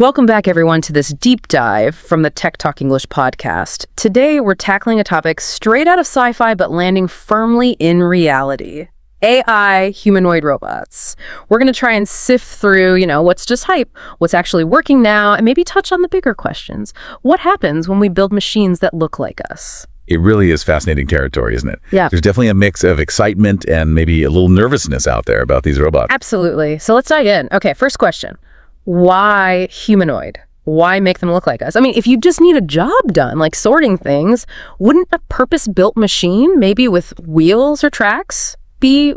Welcome back, everyone, to this deep dive from the Tech Talk English podcast. Today, we're tackling a topic straight out of sci-fi, but landing firmly in reality. AI humanoid robots. We're going to try and sift through, what's just hype, what's actually working now, and maybe touch on the bigger questions. What happens when we build machines that look like us? It really is fascinating territory, isn't it? Yeah. There's definitely a mix of excitement and maybe a little nervousness out there about these robots. Absolutely. So let's dive in. Okay, first question. Why humanoid? Why make them look like us? I mean, if you just need a job done, like sorting things, wouldn't a purpose-built machine, maybe with wheels or tracks, be,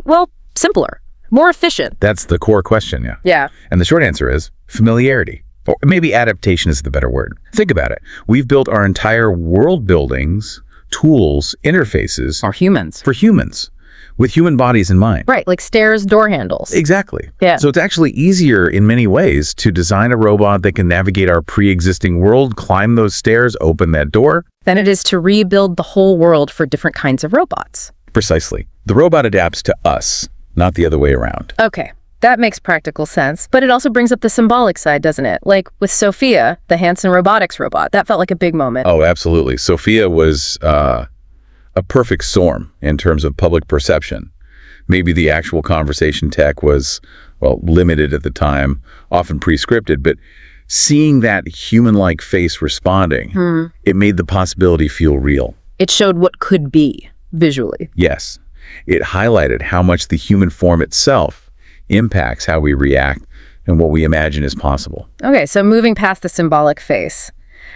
simpler, more efficient? That's the core question, yeah. Yeah. And the short answer is familiarity. Or maybe adaptation is the better word. Think about it. We've built our entire world buildings, tools, interfaces Or humans. for humans, with human bodies in mind. Right, like stairs, door handles. Exactly. Yeah. So it's actually easier in many ways to design a robot that can navigate our pre-existing world, climb those stairs, open that door. Than it is to rebuild the whole world for different kinds of robots. Precisely. The robot adapts to us, not the other way around. Okay, that makes practical sense. But it also brings up the symbolic side, doesn't it? Like with Sophia, the Hanson robotics robot. That felt like a big moment. Oh, absolutely. Sophia was a perfect storm in terms of public perception. Maybe the actual conversation tech was, limited at the time, often pre-scripted, but seeing that human-like face responding, it made the possibility feel real. It showed what could be, visually. Yes. It highlighted how much the human form itself impacts how we react and what we imagine is possible. Okay, so moving past the symbolic face,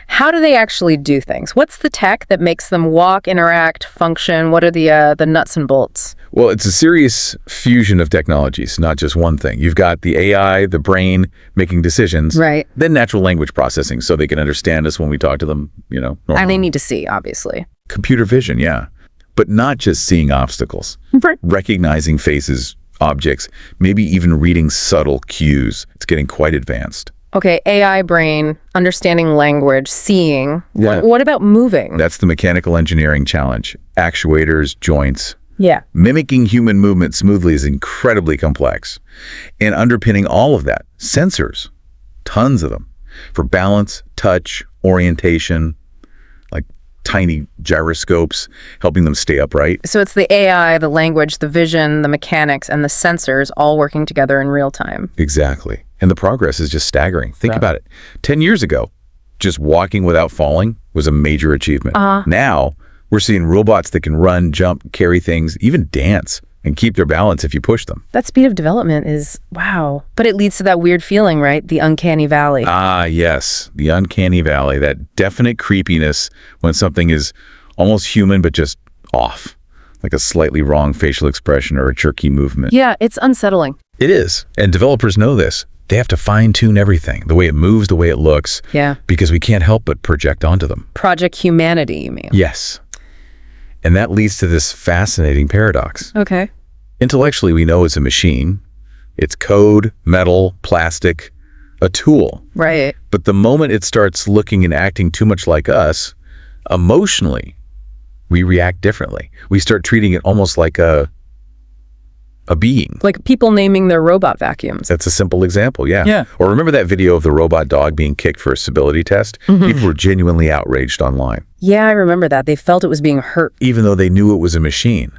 how do they actually do things? What's the tech that makes them walk, interact, function? What are the nuts and bolts? Well, it's a serious fusion of technologies, not just one thing. You've got the AI, the brain, making decisions. Right. Then natural language processing, so they can understand us when we talk to them, normally. And they need to see, obviously. Computer vision, yeah. But not just seeing obstacles. Right. Recognizing faces, objects, maybe even reading subtle cues. It's getting quite advanced. Okay, AI brain, understanding language, seeing. Yeah. What about moving? That's the mechanical engineering challenge. Actuators, joints. Yeah. Mimicking human movement smoothly is incredibly complex. And underpinning all of that, sensors, tons of them, for balance, touch, orientation, like tiny gyroscopes, helping them stay upright. So it's the AI, the language, the vision, the mechanics, and the sensors all working together in real time. Exactly. And the progress is just staggering. Think about it. 10 years ago, just walking without falling was a major achievement. Now, we're seeing robots that can run, jump, carry things, even dance, and keep their balance if you push them. That speed of development is, wow. But it leads to that weird feeling, right? The uncanny valley. Ah, yes. The uncanny valley, that definite creepiness when something is almost human but just off, like a slightly wrong facial expression or a jerky movement. Yeah, it's unsettling. It is. And developers know this. They have to fine-tune everything, the way it moves, the way it looks. Yeah. Because we can't help but project onto them. Project Humanity, you mean? Yes. And that leads to this fascinating paradox. Okay. Intellectually, we know it's a machine. It's code, metal, plastic, a tool. Right. But the moment it starts looking and acting too much like us, emotionally, we react differently. We start treating it almost like a being. Like people naming their robot vacuums. That's a simple example, yeah. Yeah. Or remember that video of the robot dog being kicked for a stability test? People were genuinely outraged online. Yeah, I remember that. They felt it was being hurt. Even though they knew it was a machine.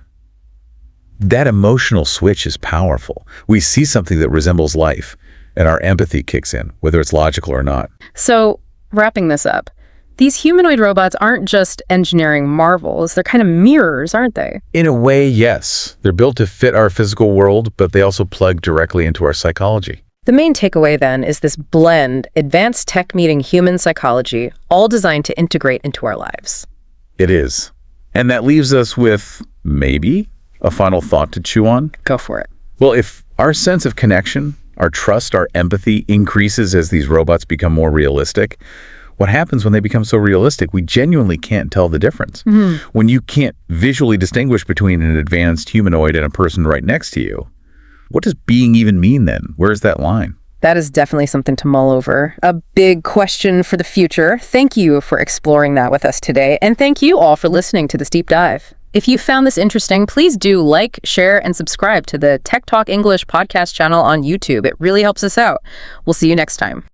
That emotional switch is powerful. We see something that resembles life, and our empathy kicks in, whether it's logical or not. So, wrapping this up, these humanoid robots aren't just engineering marvels. They're kind of mirrors, aren't they? In a way, yes. They're built to fit our physical world, but they also plug directly into our psychology. The main takeaway, then, is this blend, advanced tech meeting human psychology, all designed to integrate into our lives. It is. And that leaves us with, maybe, a final thought to chew on. Go for it. Well, if our sense of connection, our trust, our empathy increases as these robots become more realistic, what happens when they become so realistic? We genuinely can't tell the difference. When you can't visually distinguish between an advanced humanoid and a person right next to you, what does being even mean then? Where's that line? That is definitely something to mull over. A big question for the future. Thank you for exploring that with us today. And thank you all for listening to this deep dive. If you found this interesting, please do like, share, and subscribe to the Tech Talk English podcast channel on YouTube. It really helps us out. We'll see you next time.